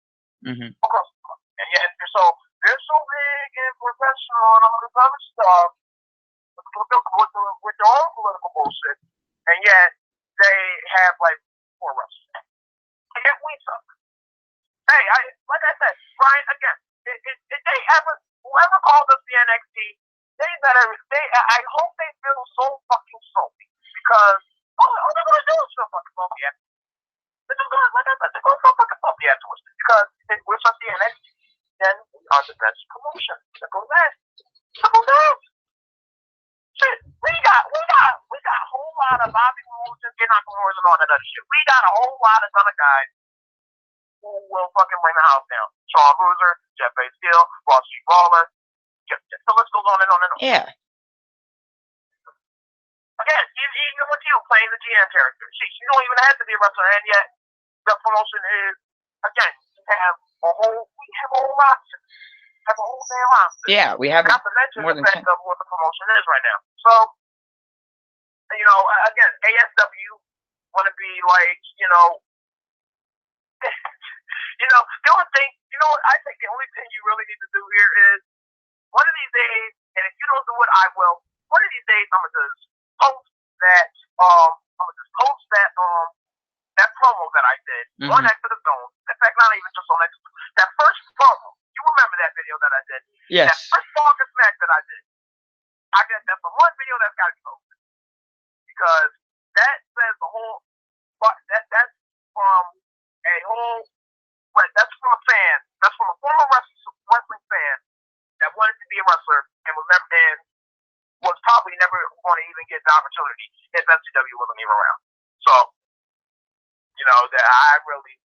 And yet, so they're so big and professional and all this other stuff with their own political bullshit, and yet they have like 4 wrestlers. And yet we suck. Hey, like I said, Brian, again, if they ever, whoever called us the NXT, I hope they feel so fucking salty, because all they're gonna do is feel fucking salty after. They're just gonna, like I said, they're gonna feel fucking salty afterwards, because if we're such the NXT, then we are the best promotion. Simple as. Shit, we got a whole lot of Bobby Roode and Nakamura and all that other shit. We got a whole lot of other guys who will fucking bring the house down. Sean Bruiser, Jeff A. Skill, Ross G. Brawler. The list goes on and on and on. Yeah. Again, even with you playing the GM character, you don't even have to be a wrestler, and yet the promotion is, again, we have a whole roster. Have a whole damn roster. Yeah, we have not to mention more the than fact 10. of what the promotion is right now. So, again, A.S.W. want to be like, the only thing, I think the only thing you really need to do here is, one of these days, and if you don't do it, I will, one of these days, I'm going to just post that promo that I did on X of the Zone. In fact, not even just on X. That first promo, you remember that video that I did? Yes. That first Podcast match that I did. I guess that's the one video that's got to be posted. Because that says the whole, that's from a whole, that's from a fan, that's from a former wrestling fan that wanted to be a wrestler and was probably never going to even get the the opportunity if FCW wasn't even around. So, you know, that I really,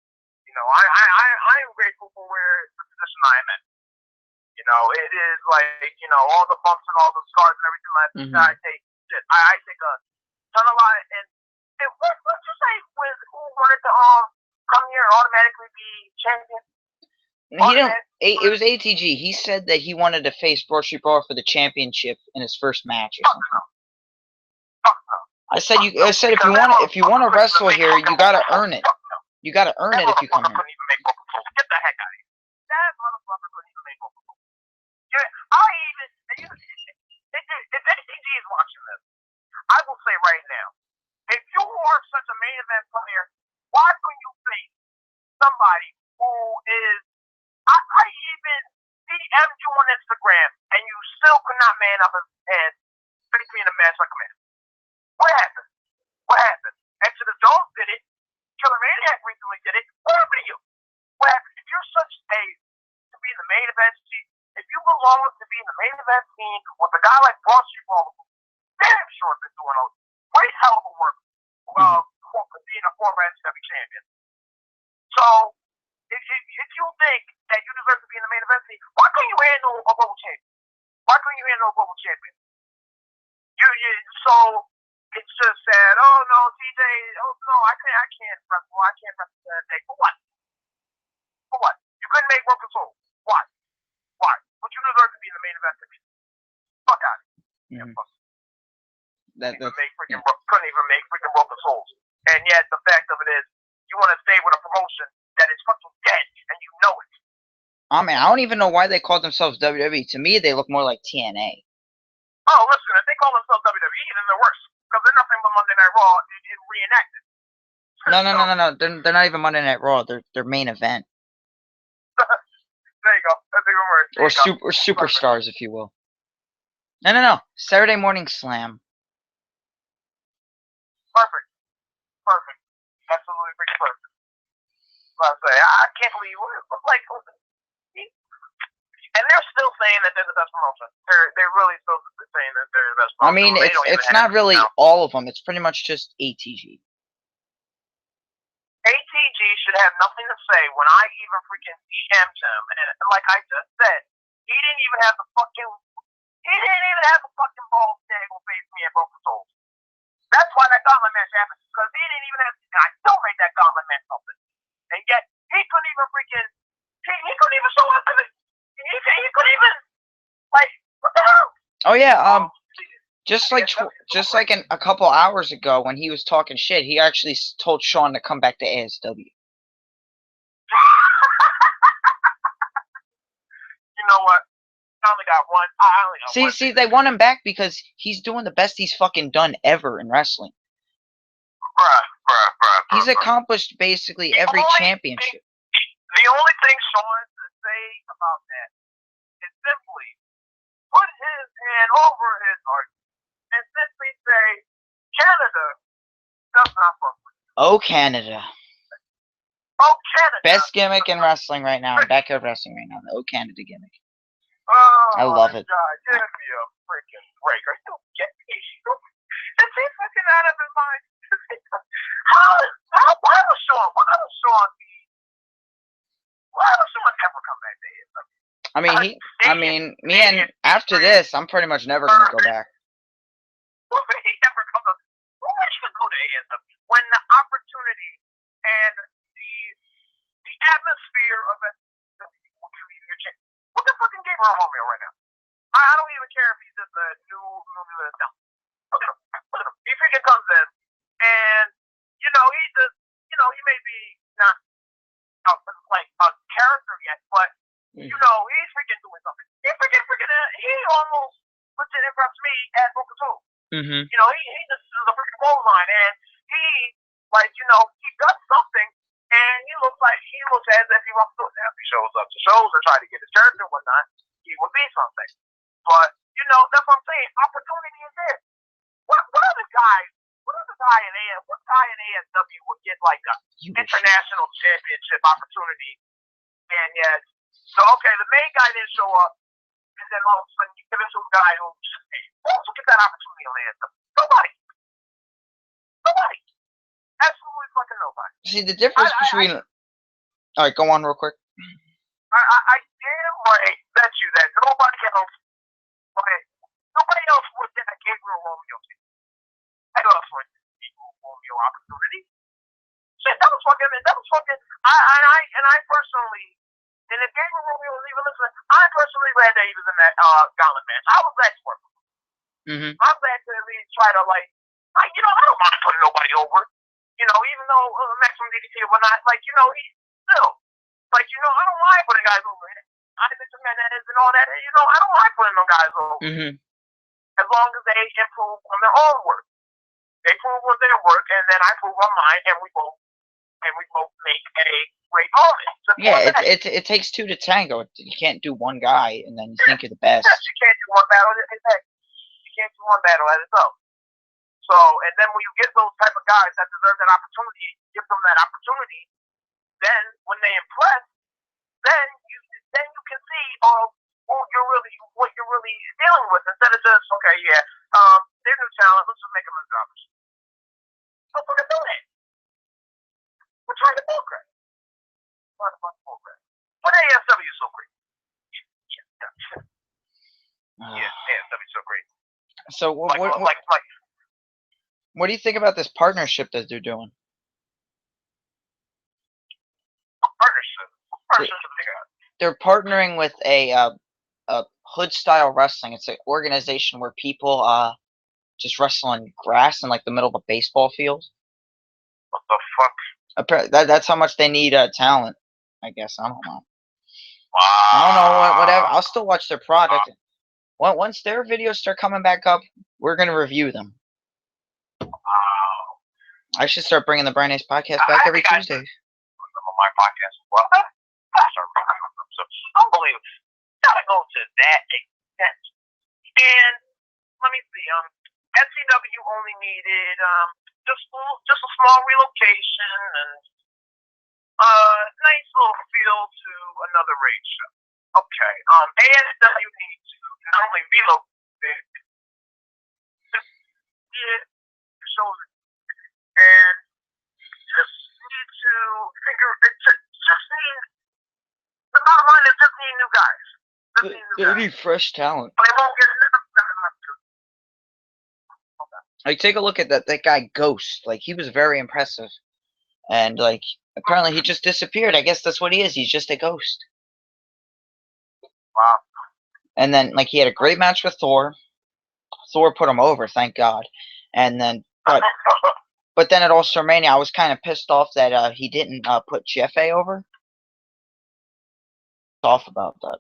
you know, I am grateful for where the position I am in. You know, it is like, you know, all the bumps and all the scars and everything like that. I take shit. I take a ton of lot. And what's you say with who wanted to come here and automatically be champion? He didn't. It was A.T.G. He said that he wanted to face Broad Street Brawl for the championship in his first match or something. I said if you want to wrestle here, you gotta earn it. You gotta earn it if you come here. Get the heck out of here. That motherfucker couldn't even make Broken Souls. If A.T.G. is watching this, I will say right now, if you are such a main event player, why couldn't you face somebody who is, I even DM'd you on Instagram and you still could not man up and face me in a match like a man. What happened? What happened? Exodus Jones did it. Killer Maniac recently did it. What happened to you? What happened? If you're such a, to be in the main event scene, if you belong to be in the main event scene with a guy like Broad Street Brawl, damn sure been doing a great hell of a work being a former A.S.W. champion. So, if you think that you deserve to be in the main event scene, why couldn't you handle a global champion? Why couldn't you handle a global champion? So it's just sad. Oh no, TJ. Oh no, I can't wrestle. I can't wrestle today. For what? For what? You couldn't make Broken Souls. Why? Why? But you deserve to be in the main event. Fuck out of here. Couldn't even make freaking Broken Souls. And yet the fact of it is, you want to stay with a promotion that is fucking dead, and you know it. I mean, I don't even know why they call themselves WWE. To me, they look more like TNA. Oh, listen, if they call themselves WWE, then they're worse. Because they're nothing but Monday Night Raw reenacted. No. They're not even Monday Night Raw. They're main event. There you go. That's even worse. Or superstars, if you will. No. Saturday Morning Slam. Perfect. Absolutely freaking perfect. I can't believe and they're still saying that they're the best promotion. They're really still saying that they're the best promotion. I mean, it's not really all of them. It's pretty much just A.T.G. A.T.G. should have nothing to say when I even freaking DM'd him, and like I just said, he didn't even have the fucking balls to go face me at Broken Souls. That's why that gauntlet match happened, because he didn't even have, and I still made that gauntlet match something. And yet, he couldn't even freaking, he couldn't even show up to me. He couldn't even, like, what the hell? Oh yeah, just like a couple hours ago when he was talking shit, he actually told Sean to come back to A.S.W. You know what? I only got one. See, they want him back because he's doing the best he's fucking done ever in wrestling. Bruh. He's accomplished basically every championship. The only thing Sean to say about that is simply put his hand over his heart and simply say, Canada does not fuck with you. Oh, Canada. Oh, Canada. Best gimmick in wrestling right now, in backyard wrestling right now. The Oh, Canada gimmick. Oh, I love it. God, give me a freaking break. Are you kidding me? Is he fucking out of his mind? Why was Sean ever come back to him? After this, I'm pretty much never gonna go back. Who would even go to A.S.W. when the opportunity and the atmosphere of A.S.W. what the fucking Gabriel Romeo right now? I don't even care if he's just a new movie with him. Look at him. He freaking comes in, and he may be not like a character yet, but he's freaking doing something. He almost legit impressed me at Broken Souls. Mm-hmm. He just is a freaking goal line, and he does something, and he looks as if he wants to do it. If he shows up to shows or try to get his character and whatnot, he would be something. But that's what I'm saying. Opportunity is there. What other guy in A.S.W. would get like a international championship opportunity? And yet, the main guy didn't show up, and then all of a sudden you give it to a guy who also get that opportunity on A.S.W. Nobody. Nobody. Absolutely fucking nobody. See, the difference between... Alright, go on real quick. I damn right bet you that nobody else would get a Gabriel Romeo team. I else would Gabriel Romeo opportunity. Shit, that was fucking. I personally, and if Gabriel Romeo was even listening, I personally glad that he was in that gauntlet match. I was glad for him. I'm glad to at least try to I don't mind putting nobody over. Even though Maximum DDT or whatnot, he's still, I don't mind putting guys over. I mentioned Menendez and all that. I don't mind putting them guys over. As long as they improve on their own work. They prove on their work, and then I prove on mine, and we both make a great moment. Yeah, it takes two to tango. You can't do one guy and then you think you're the best. Yes, you can't do one battle. You can't do one battle at itself. So, and then when you get those type of guys that deserve that opportunity, give them that opportunity, then when they impress, then you can see what you're really dealing with, instead of just, okay, yeah, they're new talent, let's just make them as jobbers. Don't fucking do that. We're trying to build great. But A.S.W is so great. Yeah, A.S.W is so great. So what do you think about this partnership that they're doing? Partnership. They're partnering with a hood style wrestling. It's an organization where people just wrestle on grass in the middle of a baseball field. What the fuck? That's how much they need talent, I guess. I don't know. Wow. I don't know, whatever. I'll still watch their product. Once their videos start coming back up, we're gonna review them. Wow. I should start bringing the Brian Ace podcast back every Tuesday. My podcast as well. Unbelievable. Gotta go to that extent. And let me see. A.S.W only needed just a small relocation and nice little feel to another raid show. Okay. A.S.W needs to not only relocate, just get shows, and just need to figure. Just need. The bottom line is just need new guys. They need fresh talent. They won't get enough. Take a look at that guy Ghost. He was very impressive, and apparently he just disappeared. I guess that's what he is. He's just a ghost. Wow. And then he had a great match with Thor. Thor put him over, thank God. And then but then at WrestleMania, I was kind of pissed off that he didn't put Jeff-A over. Off about that.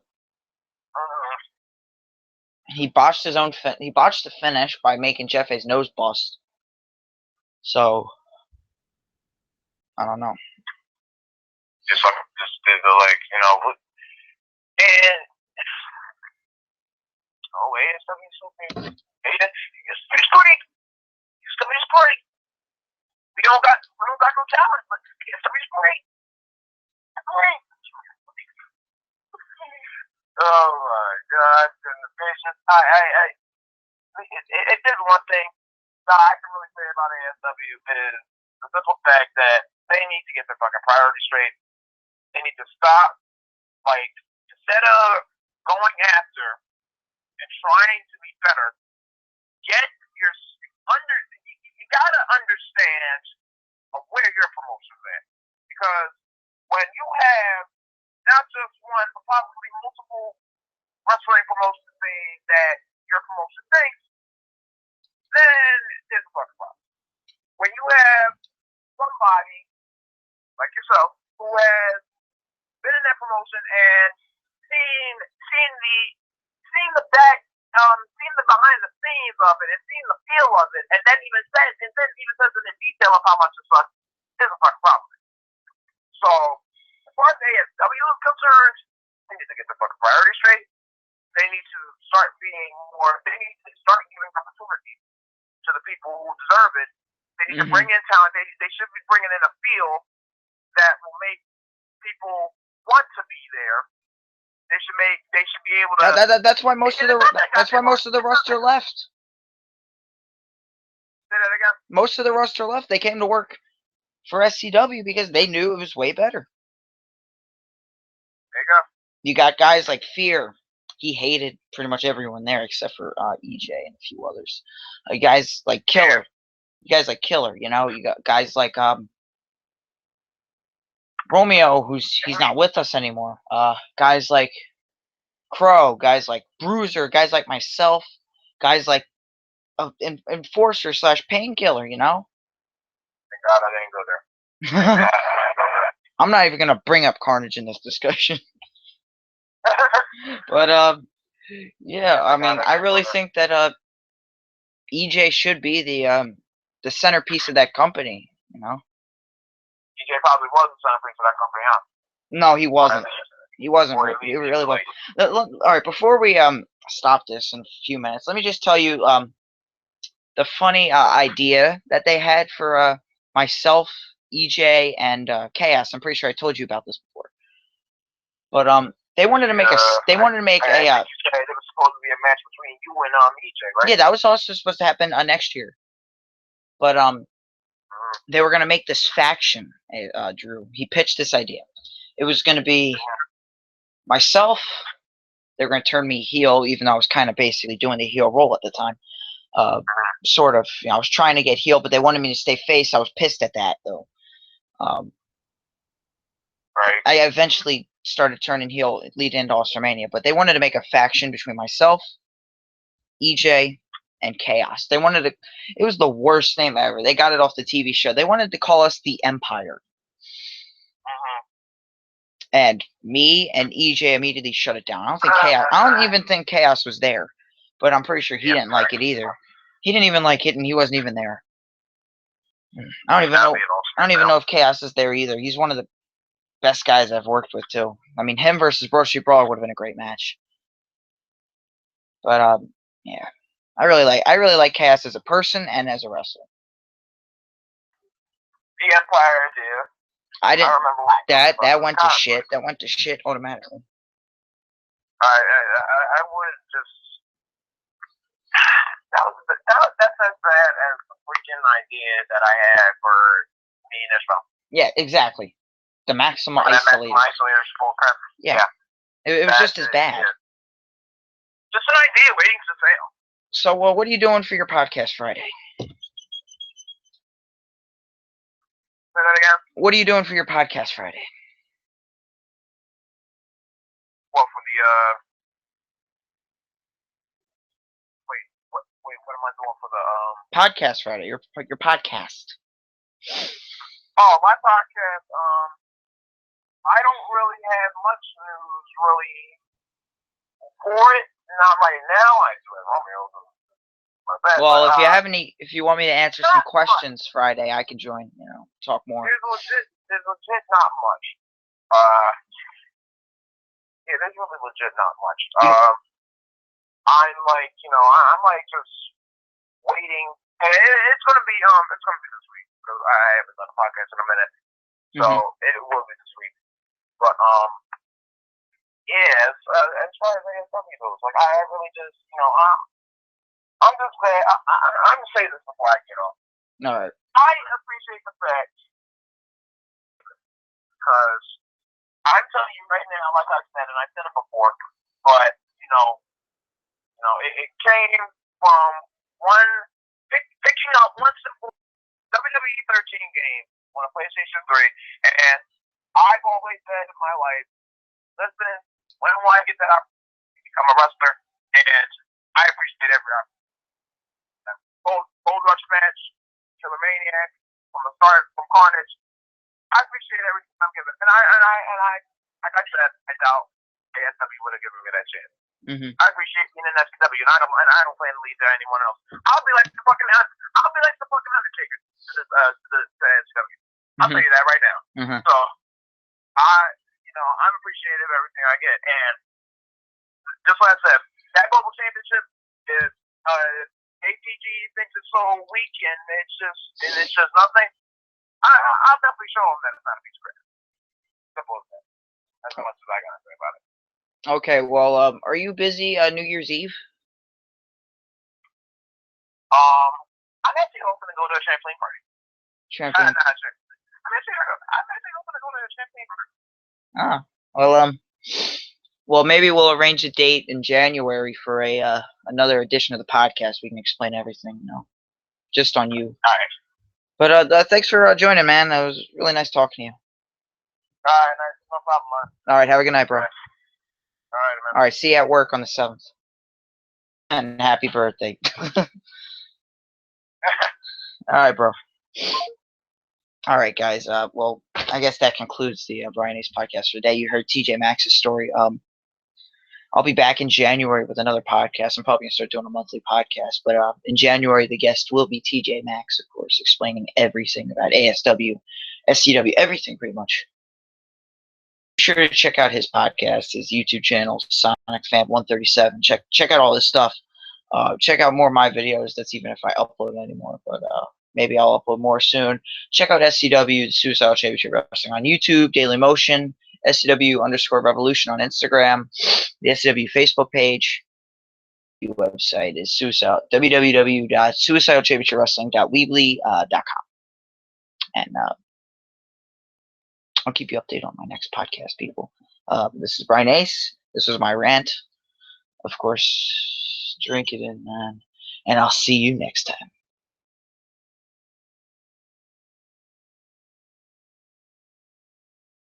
He botched he botched the finish by making Jeff-A's nose bust. So I don't know. Just and A.S.W is so great. He's pretty. He's pretty. We don't got no talent, but A.S.W is great. Great. Oh my God! And the patience. It did one thing that I can really say about A.S.W is the simple fact that they need to get their fucking priorities straight. They need to stop, instead of going after and trying to be better, you gotta understand where your promotion's at. Because when you have not just one, but possibly multiple wrestling promotions saying that your promotion thinks, then there's a fucking problem. When you have somebody like yourself who has been in that promotion and seen the behind the scenes of it and seen the feel of it, and then even says it in detail of how much it sucks, there's a fucking problem. So as far as A.S.W is concerned, they need to get their fucking priorities straight. They need to start being more. They need to start giving opportunity to the people who deserve it. They need to bring in talent. They should be bringing in a feel that will make people want to be there. They should be able to. That's why most of the roster left. Say that again? Most of the roster left. They came to work for SCW because they knew it was way better. There you go. You got guys like Fear. He hated pretty much everyone there except for EJ and a few others. Guys like Killer. Guys like Killer, you know. You got guys like Romeo, he's not with us anymore. Guys like Crow. Guys like Bruiser. Guys like myself. Guys like Enforcer / Painkiller, you know. Thank God I didn't go there. I'm not even gonna bring up Carnage in this discussion. But yeah, I mean, I really think that EJ should be the centerpiece of that company, you know. EJ probably was the centerpiece of that company, huh? No, he wasn't. He wasn't. He really wasn't. All right, before we stop this in a few minutes, let me just tell you the funny idea that they had for myself, EJ, and Chaos. I'm pretty sure I told you about this before. But they wanted to make a. They wanted to make a. You said it was supposed to be a match between you and EJ, right? Yeah, that was also supposed to happen next year. But they were gonna make this faction. Drew, he pitched this idea. It was gonna be myself. They were gonna turn me heel, even though I was kind of basically doing the heel role at the time. Sort of. You know, I was trying to get heel, but they wanted me to stay face. I was pissed at that, though. Right. I eventually started turning heel, leading into All-Star-Mania, but they wanted to make a faction between myself, EJ, and Chaos. They wanted to. It was the worst name ever. They got it off the TV show. They wanted to call us the Empire. And me and EJ immediately shut it down. I don't even think Chaos was there, but I'm pretty sure he didn't like it either. He didn't even like it, and he wasn't even there. I don't even know if Chaos is there either. He's one of the best guys I've worked with too. I mean, him versus Bro Street Brawl would have been a great match. But yeah, I really like Chaos as a person and as a wrestler. The Empire, dude. I remember that went to shit. That went to shit automatically. I would just. That's as bad as the freaking idea that I had for me and Israel. Yeah, exactly. The Maximum Isolator. Yeah. It was just as bad. Yeah. Just an idea waiting to fail. So, what are you doing for your podcast Friday? Say that again? What are you doing for your podcast Friday? What, for the, Wait, what am I doing for the, Podcast Friday, your podcast. Oh, my podcast, I don't really have much news, really, for it. Not right now, I do have Romeo. Well, if you want me to answer some questions Friday, I can join, talk more. There's legit not much. Yeah, there's really legit not much. I'm like, I'm like just waiting, and it's gonna be this week, because I haven't done a podcast in a minute, so it will be this week. But yes, as far as A.S.W goes, like I really just, I'm just glad. I'm gonna say this before I get off. All right. I appreciate the fact, because I'm telling you right now, like I said, and I said it before, but it came from picking up one simple WWE 13 game on a PlayStation 3, and I've always said in my life, listen, when do I get that opportunity to become a wrestler? And I appreciate every opportunity. Gold Rush match, Killer Maniac, from the start, from Carnage. I appreciate everything I'm given, and I like I said, I doubt A.S.W would have given me that chance. I appreciate being in SW, and I don't plan to leave there anyone else. I'll be like the fucking Undertaker to SW. I'll tell you that right now. So I'm appreciative of everything I get, and just like I said, that global championship is A.T.G thinks it's so weak and it's just nothing. I'll definitely show him that it's not a piece of crap. Simple as that. That's how much as I gotta say about it. Okay, well, are you busy New Year's Eve? I actually hoping to go to a trampoline party. Trampoline. I'm actually hoping to go to a trampoline party. Ah, well, maybe we'll arrange a date in January for a another edition of the podcast. We can explain everything, just on you. All right. But thanks for joining, man. It was really nice talking to you. All right, nice. No problem, man. All right, have a good night, bro. All right, man. All right, see you at work on the 7th. And happy birthday. All right, bro. All right, guys. Well, I guess that concludes the Brian Ace podcast for today. You heard TJ Maxx's story. I'll be back in January with another podcast. I'm probably gonna start doing a monthly podcast. But in January, the guest will be TJ Maxx, of course, explaining everything about A.S.W, S.C.W, everything pretty much. Be sure to check out his podcast, his YouTube channel, Sonic Fan 137. Check out all this stuff. Check out more of my videos. That's even if I upload anymore. But maybe I'll upload more soon. Check out SCW, the Suicidal Championship Wrestling on YouTube, Daily Motion, SCW_Revolution on Instagram, the SCW Facebook page. The website is www.suicidalchampionshipwrestling.weebly.com. And I'll keep you updated on my next podcast, people. This is Brian Ace. This was my rant. Of course, drink it in, man. And I'll see you next time.